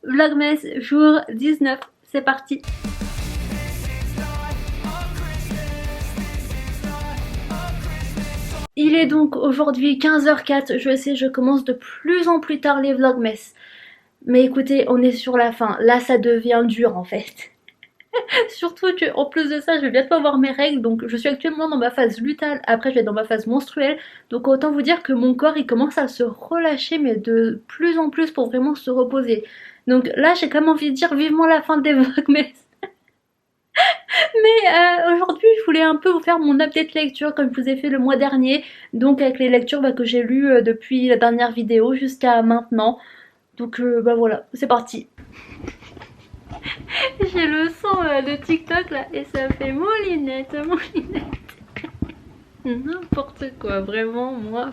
Vlogmas jour 19, c'est parti. Il est donc aujourd'hui 15h04, je sais, je commence de plus en plus tard les vlogmas. Mais écoutez, on est sur la fin, là ça devient dur en fait. Surtout que en plus de ça, je vais bientôt avoir mes règles, donc je suis actuellement dans ma phase lutéale, après je vais être dans ma phase menstruelle, donc autant vous dire que mon corps il commence à se relâcher, mais de plus en plus pour vraiment se reposer. Donc là j'ai quand même envie de dire vivement la fin des vlogmas. Mais aujourd'hui je voulais un peu vous faire mon update lecture comme je vous ai fait le mois dernier, donc avec les lectures que j'ai lues depuis la dernière vidéo jusqu'à maintenant. Donc bah voilà, c'est parti. J'ai le son de TikTok là et ça fait moulinette, moulinette. N'importe quoi, vraiment, moi.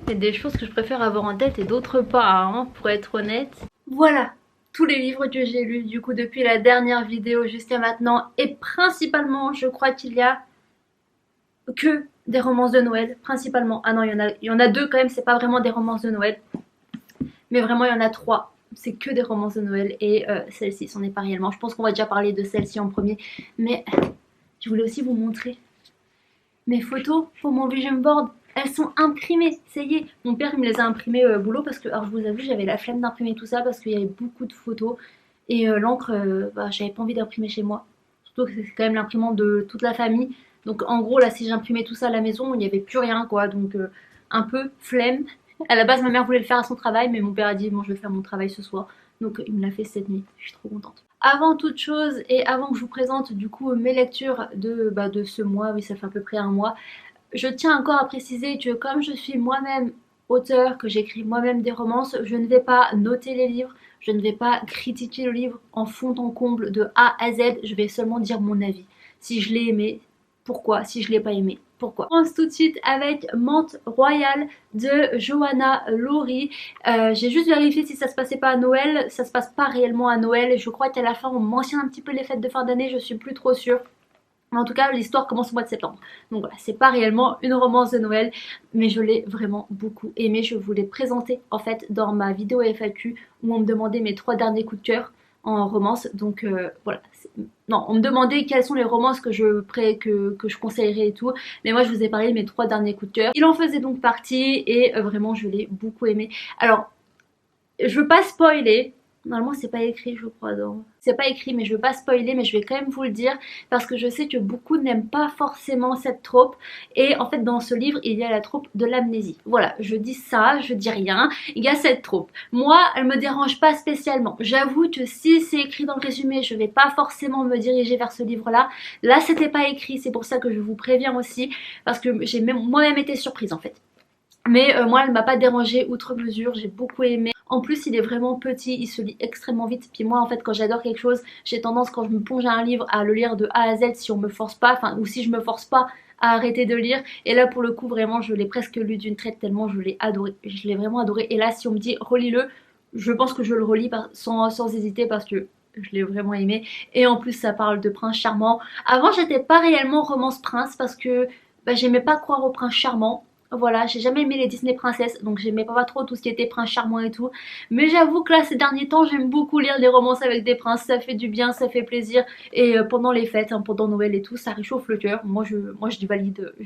Il y a des choses que je préfère avoir en tête et d'autres pas, hein, pour être honnête. Voilà, tous les livres que j'ai lus du coup depuis la dernière vidéo jusqu'à maintenant. Et principalement, je crois qu'il y a que des romances de Noël, principalement. Ah non, il y en a deux quand même, c'est pas vraiment des romances de Noël. Mais vraiment, il y en a trois. C'est que des romances de Noël et celle-ci, c'en est pas réellement. Je pense qu'on va déjà parler de celle-ci en premier. Mais je voulais aussi vous montrer mes photos pour mon vision board. Elles sont imprimées, ça y est. Mon père il me les a imprimées au boulot parce que, alors je vous avoue, j'avais la flemme d'imprimer tout ça parce qu'il y avait beaucoup de photos. Et l'encre, bah, j'avais pas envie d'imprimer chez moi. Surtout que c'est quand même l'imprimante de toute la famille. Donc en gros, là, si j'imprimais tout ça à la maison, il n'y avait plus rien, quoi. Donc un peu flemme. À la base, ma mère voulait le faire à son travail, mais mon père a dit, bon, je vais faire mon travail ce soir. Donc il me l'a fait cette nuit. Je suis trop contente. Avant toute chose et avant que je vous présente du coup mes lectures de ce mois, oui ça fait à peu près un mois, je tiens encore à préciser que comme je suis moi-même auteur, que j'écris moi-même des romances, je ne vais pas noter les livres, je ne vais pas critiquer le livre en fond en comble de A à Z, je vais seulement dire mon avis. Si je l'ai aimé, pourquoi? Si je l'ai pas aimé, pourquoi? On commence tout de suite avec Menthe Royale de Johanna Laurie. J'ai juste vérifié si ça se passait pas à Noël, ça se passe pas réellement à Noël, je crois qu'à la fin on mentionne un petit peu les fêtes de fin d'année, je suis plus trop sûre. En tout cas, l'histoire commence au mois de septembre. Donc voilà, c'est pas réellement une romance de Noël, mais je l'ai vraiment beaucoup aimé. Je vous l'ai présenté en fait dans ma vidéo FAQ où on me demandait mes 3 derniers coups de cœur en romance. Donc voilà. Non, on me demandait quelles sont les romances que je conseillerais et tout. Mais moi, je vous ai parlé de mes 3 derniers coups de cœur. Il en faisait donc partie et vraiment, je l'ai beaucoup aimé. Alors, je veux pas spoiler. Normalement, c'est pas écrit, je crois. C'est pas écrit, mais je veux pas spoiler, mais je vais quand même vous le dire parce que je sais que beaucoup n'aiment pas forcément cette trope. Et en fait, dans ce livre, il y a la trope de l'amnésie. Voilà, je dis ça, je dis rien. Il y a cette trope. Moi, elle me dérange pas spécialement. J'avoue que si c'est écrit dans le résumé, je vais pas forcément me diriger vers ce livre-là. Là, c'était pas écrit, c'est pour ça que je vous préviens aussi parce que j'ai même moi-même été surprise en fait. Mais moi, elle m'a pas dérangée outre mesure, j'ai beaucoup aimé. En plus, il est vraiment petit, il se lit extrêmement vite. Puis moi, en fait, quand j'adore quelque chose, j'ai tendance, quand je me plonge à un livre, à le lire de A à Z si on me force pas, enfin, ou si je me force pas à arrêter de lire. Et là, pour le coup, vraiment, je l'ai presque lu d'une traite tellement je l'ai adoré. Je l'ai vraiment adoré. Et là, si on me dit relis-le, je pense que je le relis sans hésiter parce que je l'ai vraiment aimé. Et en plus, ça parle de prince charmant. Avant, j'étais pas réellement romance prince parce que bah, j'aimais pas croire au prince charmant. Voilà, j'ai jamais aimé les Disney princesses, donc j'aimais pas trop tout ce qui était prince charmant et tout. Mais j'avoue que là, ces derniers temps, j'aime beaucoup lire des romances avec des princes, ça fait du bien, ça fait plaisir. Et pendant les fêtes, hein, pendant Noël et tout, ça réchauffe le cœur. Je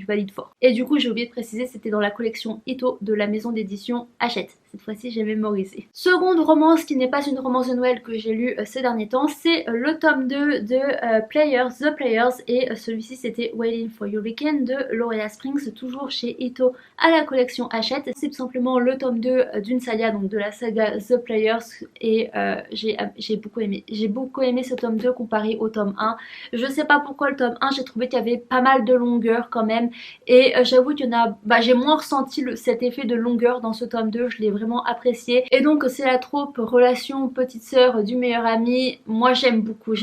valide fort. Et du coup, j'ai oublié de préciser, c'était dans la collection Ito de la maison d'édition Hachette. Cette fois-ci, j'ai mémorisé. Seconde romance qui n'est pas une romance de Noël que j'ai lue ces derniers temps, c'est le tome 2 de Players, The Players. Et celui-ci, c'était Waiting for Your Weekend de Laurea Springs, toujours chez Ito à la collection Hachette. C'est tout simplement le tome 2 d'une saga, donc de la saga The Players. Et j'ai beaucoup aimé. J'ai beaucoup aimé ce tome 2 comparé au tome 1. Je sais pas pourquoi le tome 1, j'ai trouvé qu'il y avait pas mal de longueur quand même. Et j'avoue qu'il y en a, j'ai moins ressenti cet effet de longueur dans ce tome 2, je l'ai vraiment apprécié. Et donc c'est la trope relation petite sœur du meilleur ami. Moi j'aime beaucoup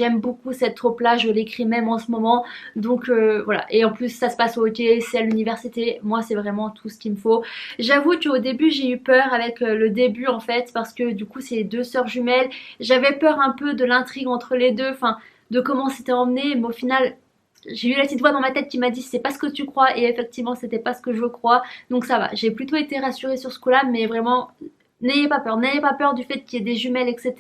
cette trope là, je l'écris même en ce moment. Donc voilà, et en plus ça se passe au hockey, c'est à l'université, moi c'est vraiment tout ce qu'il me faut. J'avoue qu'au début j'ai eu peur avec le début en fait, parce que du coup c'est 2 sœurs jumelles. J'avais peur un peu de l'intrigue entre les deux, enfin de comment c'était emmené, mais au final j'ai eu la petite voix dans ma tête qui m'a dit c'est pas ce que tu crois, et effectivement c'était pas ce que je crois, donc ça va, j'ai plutôt été rassurée sur ce coup là, mais vraiment N'ayez pas peur du fait qu'il y ait des jumelles, etc.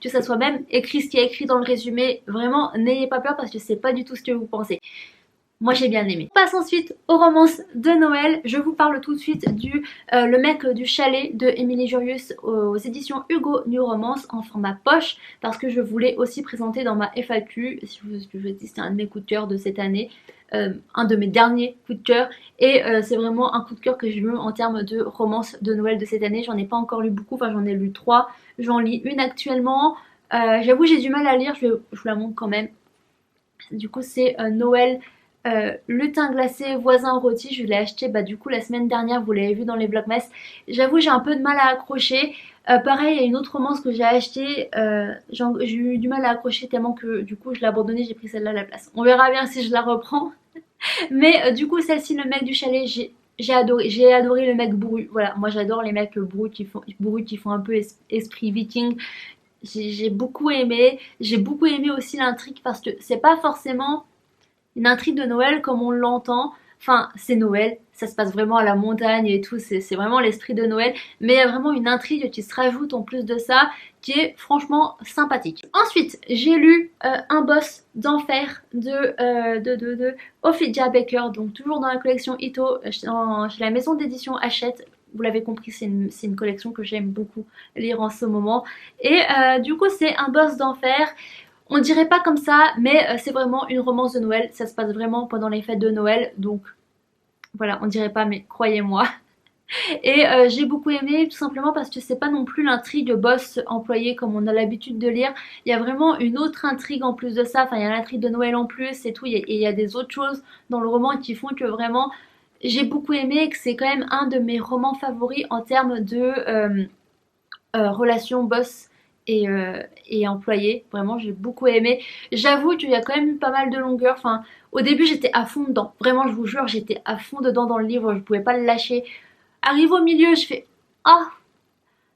Que ça soit même écrit ce qui est écrit dans le résumé. Vraiment, n'ayez pas peur parce que c'est pas du tout ce que vous pensez. Moi j'ai bien aimé. On passe ensuite aux romances de Noël. Je vous parle tout de suite du Le mec du chalet de Émilie Jurius aux éditions Hugo New Romance en format poche parce que je voulais aussi présenter dans ma FAQ, si je vous dis c'est un de mes coups de cœur de cette année, un de mes derniers coups de cœur et c'est vraiment un coup de cœur que j'ai eu en termes de romance de Noël de cette année. J'en ai pas encore lu beaucoup, enfin j'en ai lu 3, j'en lis une actuellement. J'avoue j'ai du mal à lire, je vous la montre quand même. Du coup c'est Noël lutin glacé, voisin rôti, je l'ai acheté du coup la semaine dernière, vous l'avez vu dans les vlogmas. J'avoue j'ai un peu de mal à accrocher. Pareil, il y a une autre romance que j'ai achetée, j'ai eu du mal à accrocher tellement que du coup je l'ai abandonnée, j'ai pris celle-là à la place. On verra bien si je la reprends. Mais du coup celle-ci, le mec du chalet, j'ai adoré le mec bourru. Voilà, moi j'adore les mecs bourrus qui font un peu esprit viking. J'ai beaucoup aimé. J'ai beaucoup aimé aussi l'intrigue parce que c'est pas forcément une intrigue de Noël comme on l'entend. Enfin, c'est Noël, ça se passe vraiment à la montagne et tout, c'est vraiment l'esprit de Noël. Mais il y a vraiment une intrigue qui se rajoute en plus de ça, qui est franchement sympathique. Ensuite, j'ai lu Un boss d'enfer de Ophidia Baker, donc toujours dans la collection Ito, chez la maison d'édition Hachette. Vous l'avez compris, c'est une collection que j'aime beaucoup lire en ce moment. Et du coup, c'est Un boss d'enfer. On dirait pas comme ça, mais c'est vraiment une romance de Noël. Ça se passe vraiment pendant les fêtes de Noël. Donc voilà, on dirait pas, mais croyez-moi. Et j'ai beaucoup aimé tout simplement parce que c'est pas non plus l'intrigue boss employé comme on a l'habitude de lire. Il y a vraiment une autre intrigue en plus de ça. Enfin, il y a l'intrigue de Noël en plus et tout. Et il y a des autres choses dans le roman qui font que vraiment j'ai beaucoup aimé et que c'est quand même un de mes romans favoris en termes de relation boss et employé. Vraiment, j'ai beaucoup aimé. J'avoue qu'il y a quand même eu pas mal de longueur. Enfin, au début, j'étais à fond dedans. Vraiment, je vous jure, j'étais à fond dedans dans le livre. Je pouvais pas le lâcher. Arrive au milieu, je fais ah,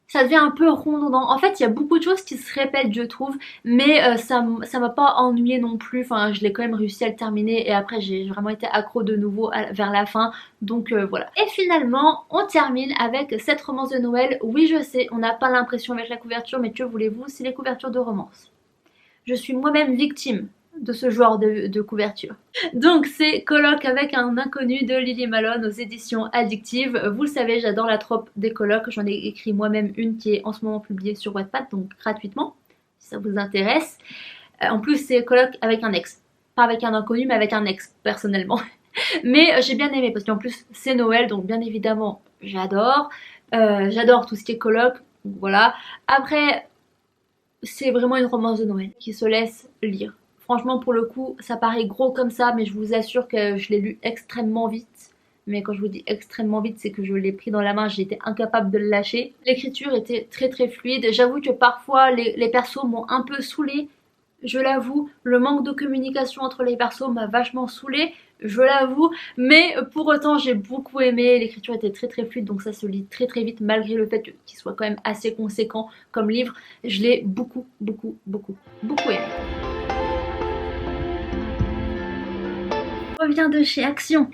ça devient un peu redondant. En fait, il y a beaucoup de choses qui se répètent, je trouve, mais ça m'a pas ennuyé non plus. Enfin, je l'ai quand même réussi à le terminer et après, j'ai vraiment été accro de nouveau vers la fin. Donc voilà. Et finalement, on termine avec cette romance de Noël. Oui, je sais, on n'a pas l'impression avec la couverture, mais que voulez-vous, c'est les couvertures de romance. Je suis moi-même victime de ce genre de couverture. Donc c'est Colloque avec un inconnu de Lily Malone aux éditions Addictive. Vous le savez, j'adore la trope des colloques. J'en ai écrit moi-même une qui est en ce moment publiée sur Wattpad, donc gratuitement, si ça vous intéresse. En plus, c'est Colloque avec un ex. Pas avec un inconnu, mais avec un ex, personnellement. Mais j'ai bien aimé, parce qu'en plus, c'est Noël, donc bien évidemment, j'adore. J'adore tout ce qui est colloque, voilà. Après, c'est vraiment une romance de Noël qui se laisse lire. Franchement, pour le coup, ça paraît gros comme ça, mais je vous assure que je l'ai lu extrêmement vite. Mais quand je vous dis extrêmement vite, c'est que je l'ai pris dans la main, j'étais incapable de le lâcher. L'écriture était très très fluide. J'avoue que parfois les persos m'ont un peu saoulée. Je l'avoue, le manque de communication entre les persos m'a vachement saoulée, je l'avoue, mais pour autant j'ai beaucoup aimé, l'écriture était très très fluide donc ça se lit très très vite malgré le fait qu'il soit quand même assez conséquent comme livre. Je l'ai beaucoup aimé. On revient de chez Action,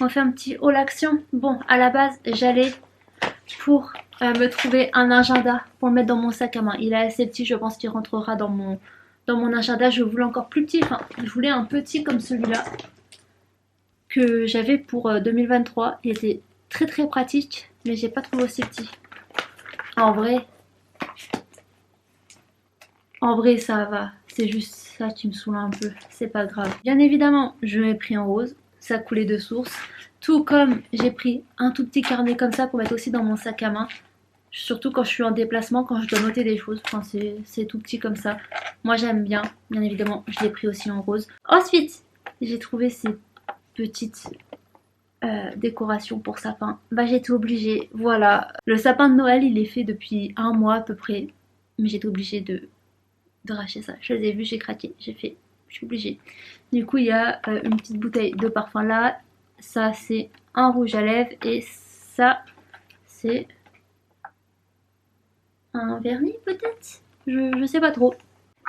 on fait un petit haul Action. Bon, à la base j'allais pour me trouver un agenda pour le mettre dans mon sac à main. Il est assez petit, je pense qu'il rentrera dans mon agenda. Je voulais encore plus petit, enfin je voulais un petit comme celui-là que j'avais pour 2023. Il était très très pratique, mais j'ai pas trouvé aussi petit. En vrai ça va, c'est juste ça qui me saoule un peu, c'est pas grave. Bien évidemment, je l'ai pris en rose, ça coulait de source. Tout comme j'ai pris un tout petit carnet comme ça pour mettre aussi dans mon sac à main. Surtout quand je suis en déplacement, quand je dois noter des choses. Enfin, c'est tout petit comme ça. Moi j'aime bien évidemment, je l'ai pris aussi en rose. Ensuite, j'ai trouvé ces petites décorations pour sapin. J'étais obligée, voilà. Le sapin de Noël, il est fait depuis un mois à peu près. Mais j'étais obligée de racheter ça. Je les ai vus, j'ai craqué, j'ai fait, je suis obligée. Du coup, il y a une petite bouteille de parfum là. Ça, c'est un rouge à lèvres. Et ça, c'est un vernis peut-être, je sais pas trop.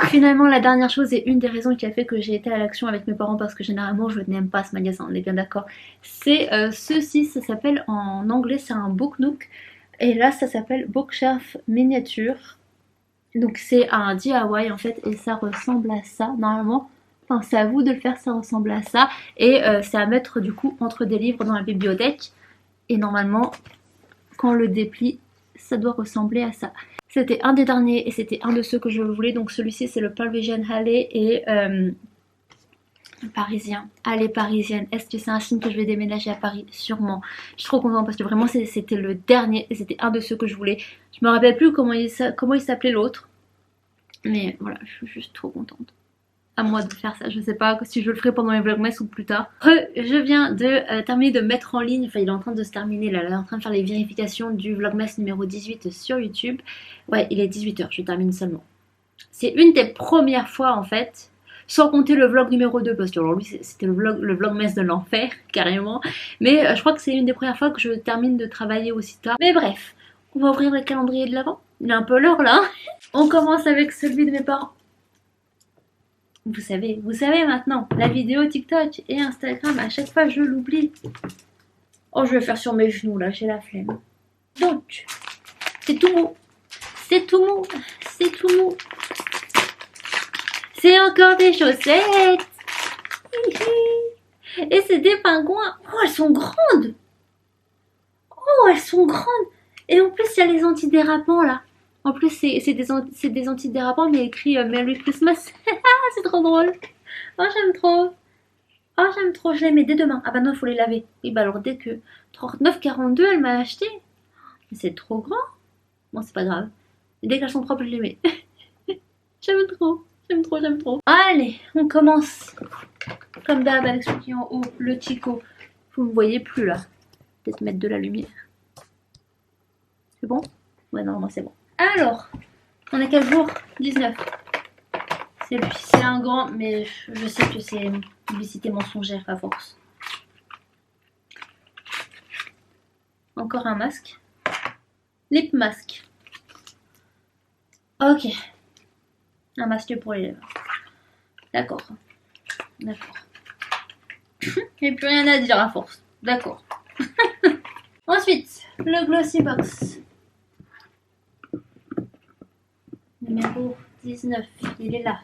Finalement la dernière chose et une des raisons qui a fait que j'ai été à l'Action avec mes parents, parce que généralement je n'aime pas ce magasin, on est bien d'accord, c'est ceci, ça s'appelle en anglais, c'est un Book Nook Et là ça s'appelle Bookshelf Miniature. Donc c'est un DIY en fait et ça ressemble à ça normalement. Enfin c'est à vous de le faire, ça ressemble à ça. Et c'est à mettre du coup entre des livres dans la bibliothèque. Et normalement quand on le déplie ça doit ressembler à ça. C'était un des derniers et c'était un de ceux que je voulais. Donc celui-ci c'est le Parisian Alley et parisien. Allez parisienne. Est-ce que c'est un signe que je vais déménager à Paris? Sûrement. Je suis trop contente parce que vraiment c'était le dernier et c'était un de ceux que je voulais. Je me rappelle plus comment il s'appelait l'autre. Mais voilà, je suis juste trop contente. À moi de faire ça. Je sais pas si je le ferai pendant les vlogmas ou plus tard. Je viens de terminer de mettre en ligne, enfin il est en train de se terminer là, il est en train de faire les vérifications du vlogmas numéro 18 sur YouTube. Ouais, il est 18 h, je termine seulement. C'est une des premières fois en fait, sans compter le vlog numéro 2 parce qu'aujourd'hui c'était le vlogmas de l'enfer carrément. Mais je crois que c'est une des premières fois que je termine de travailler aussi tard. Mais bref, on va ouvrir le calendrier de l'avant. Il est un peu l'heure là. On commence avec celui de mes parents. Vous savez maintenant, la vidéo TikTok et Instagram, à chaque fois je l'oublie. Oh, je vais faire sur mes genoux là, j'ai la flemme. Donc, c'est tout mou. C'est tout mou. C'est tout mou. C'est encore des chaussettes. Et c'est des pingouins. Oh, elles sont grandes. Oh, elles sont grandes. Et en plus, il y a les antidérapants là. En plus, c'est des antidérapants, mais écrit Merry Christmas. C'est trop drôle. Oh, j'aime trop. Oh, j'aime trop. Je les mets dès demain. Ah bah non, il faut les laver. Et bah alors, dès que 39,42, elle m'a acheté. Mais c'est trop grand. Bon, c'est pas grave. Et dès qu'elles sont propres, je les mets. J'aime trop. J'aime trop, j'aime trop. Allez, on commence. Comme d'hab avec celui qui est en haut, le Chico. Vous me voyez plus là. Peut-être mettre de la lumière. C'est bon? Ouais, non, c'est bon. Alors, on est quel jour? 19. C'est lui, c'est un grand, mais je sais que c'est une publicité mensongère à force. Encore un masque. Lip mask. Ok. Un masque pour les lèvres. D'accord. D'accord. Il n'y a plus rien à dire à force. D'accord. Ensuite, le Glossy Box. Numéro 19, il est là.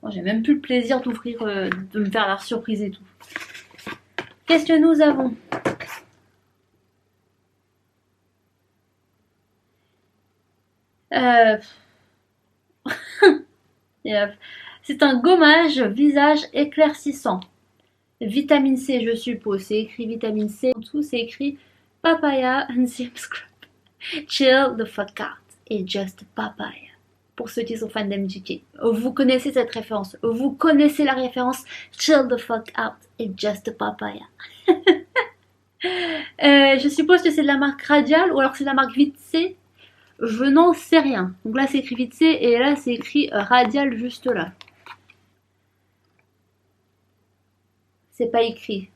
Bon, j'ai même plus le plaisir d'ouvrir, de me faire la surprise et tout. Qu'est-ce que nous avons? C'est un gommage visage éclaircissant. Vitamine C, je suppose. C'est écrit vitamine C. En dessous, c'est écrit papaya enzyme scrub. Chill the fuck out. Et just papaya. Pour ceux qui sont fans d'MGK. Vous connaissez cette référence. Vous connaissez la référence Chill the fuck out et just papaya. Je suppose que c'est de la marque Radial ou alors c'est de la marque Vitsé. Je n'en sais rien. Donc là c'est écrit Vitsé et là c'est écrit Radial juste là. C'est pas écrit.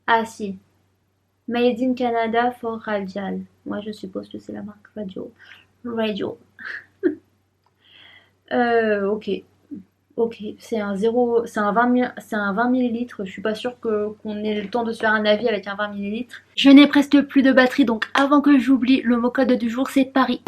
Ah si. Made in Canada for Radial. Moi je suppose que c'est la marque Radial. Ok. Ok, c'est un 20 ml. Je suis pas sûre qu'on ait le temps de se faire un avis avec un 20 ml. Je n'ai presque plus de batterie, donc avant que j'oublie, le mot code du jour c'est Paris.